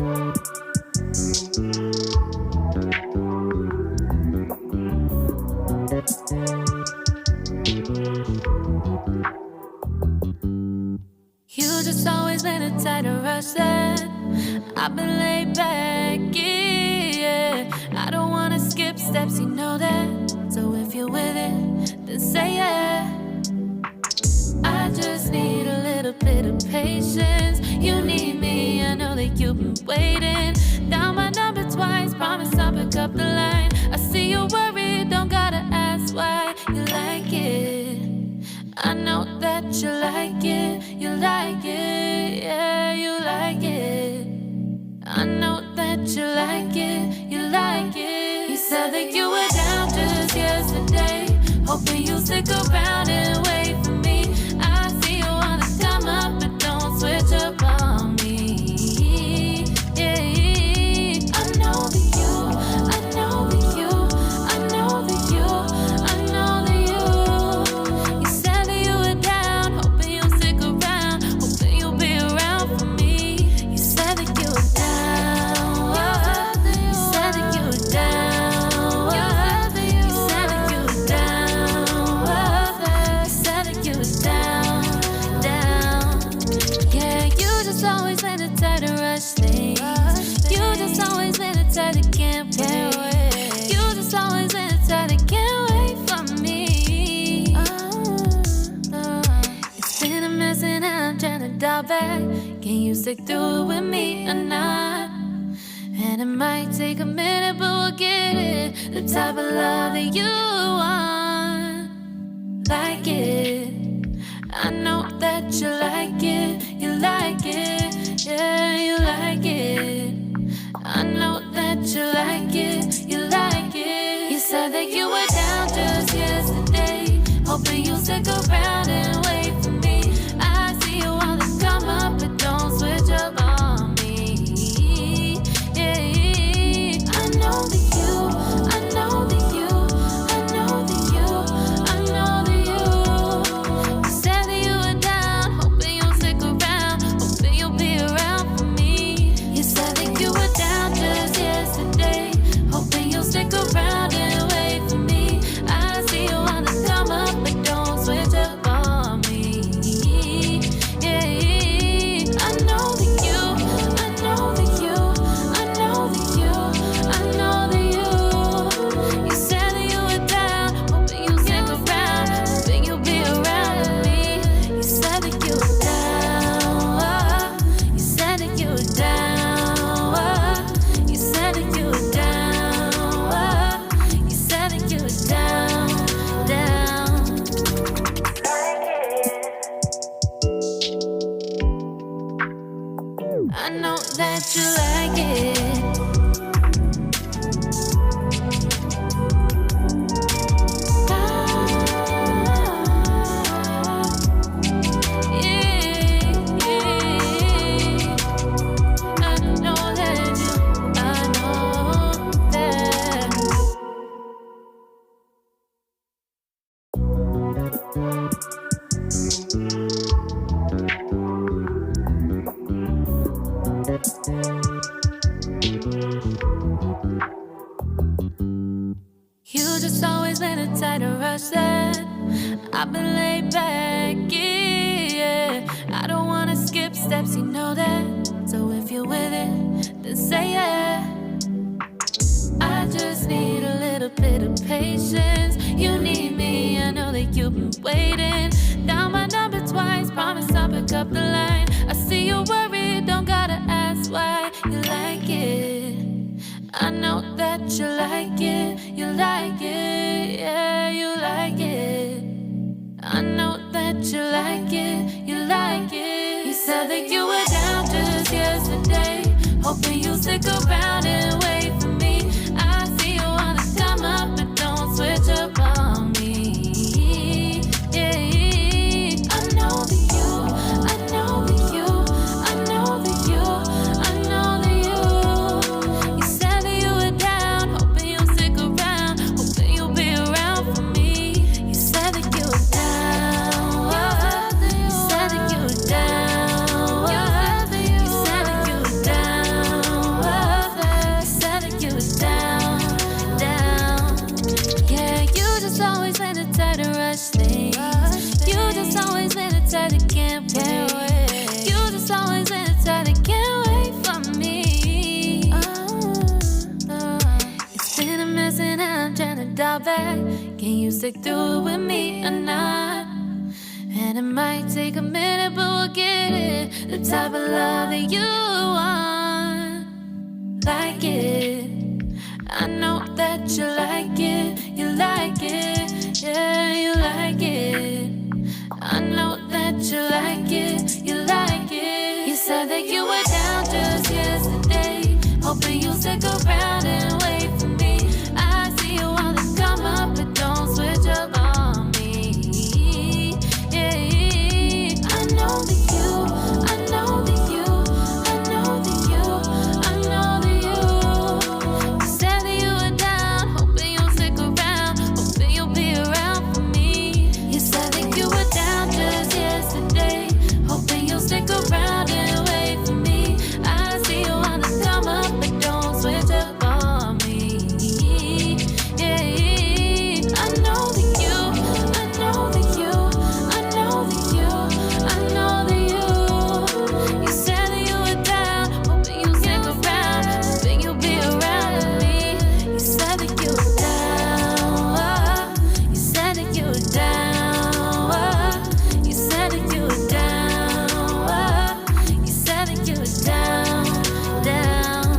You just always been a tighter rush that I've been laid back, yeah. I don't wanna skip steps, you know that. So if you're with it, then say yeah. I just need a little bit of patience. You need me, I know that you've been waiting. Down my number twice, promise I'll pick up the line. I see you worried, don't gotta ask why. You like it, I know that you like it. You like it, yeah, you like it. I know that you like it, you like it. You said that you were down just yesterday, hoping you'll stick around and wait for me. I see you wanna come up, but don't switch up on me. Yeah, I know that you, I know that you, I know that you, I know that you. You said that you were down, hoping you'll stick around, hoping you'll be around for me. You said that you were down, you said that you were down, you said that you were down, you said that you were down, down. Yeah, you just always been the type to rush things. You just always been the type that can't wait. You just always been the type that can't wait for me. It's been a mess and I'm trying to dial back. Can you stick through it with me or not? And it might take a minute, but we'll get it. The type of love that you want, like it. I know that you like it, you like it, yeah, you like it. I know that you like it, you like it. You said that you were down just yesterday, hoping you'll stick around and wait for me. I see you wanna come up, but don't switch up on me. Yeah, I know that you, I know that you, I know that you, I know that you. You said that you were down, hoping you'll stick around, hoping you'll be around for me. You said that you were down just yesterday, hoping you'll stick around and wait for me. I see you wanna come up, but don't switch up on me. Yeah, I know that you, I know that you, I know that you, I know that you. You said that you were down, hoping you'll stick around, hoping you'll be around with me. You said that you were down, you said that you were down, you said that you were down, you said that you were down, down. I know that you like it. I know that you, I know that. You just always been a tighter rush that I've been laid back, yeah. I don't wanna skip steps, you know that. So if you're with it, then say yeah. I just need a little bit of patience. You need me, I know that you've been waiting. Down my number twice, promise I'll pick up the line. I see you worried, don't gotta ask why. You like it, I know that you like it, you like it, yeah, you like it. I know that you like it, you like it. You said that you were down just yesterday, hoping you'll stick around and wait for me. I see you wanna come up, but don't switch up on me. Yeah, I know that you, I know that you, I know that you, I know that you. You said that you were down, hoping you'll stick around, hoping you'll be around for me. You said that you were down, you said that you were down, you said that you were down. that. Can you stick through it with me or not? And it might take a minute, but we'll get it. The type of love that you want, like it. I know that you like it, yeah, you like it. I know that you like it, you like it. You said that you were down just yesterday, hoping you'll stick around and wait for me. I see you all this come up, but don't switch up on me. Yeah, I know that you, I know that you, I know that you, I know that you. You said that you were down, hoping you'll stick around, hoping you'll be around for me. You said that you were down just yesterday, hoping you'll stick around and wait for me. I see you wanna come up, but don't switch up on me. Yeah, I know that you, I know that you, I know that you, I know that you. You said that you were down, hoping you'll stick around, hoping you'll be around with me. You said that you were down, you said that you were down, you said that you were down, you said that you were down, down.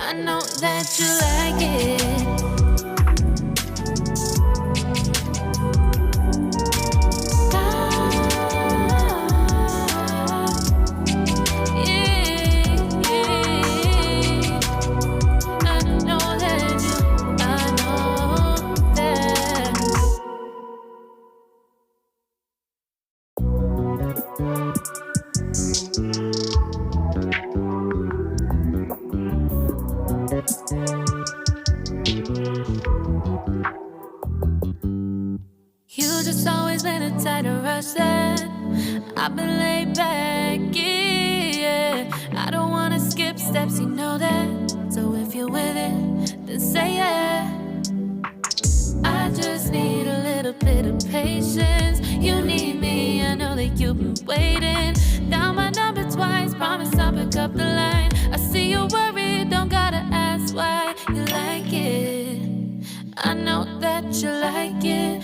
I know that you like it. I know that you, I know that. You just always been a tighter rush that I've been laid back, yeah. I don't wanna skip steps, you know that. So if you're with it, then say yeah. I just need a little bit of patience. You need me, I know that you've been waiting. Down my number twice, promise I'll pick up the line. I see you worried, don't gotta ask why. You like it, I know that you like it,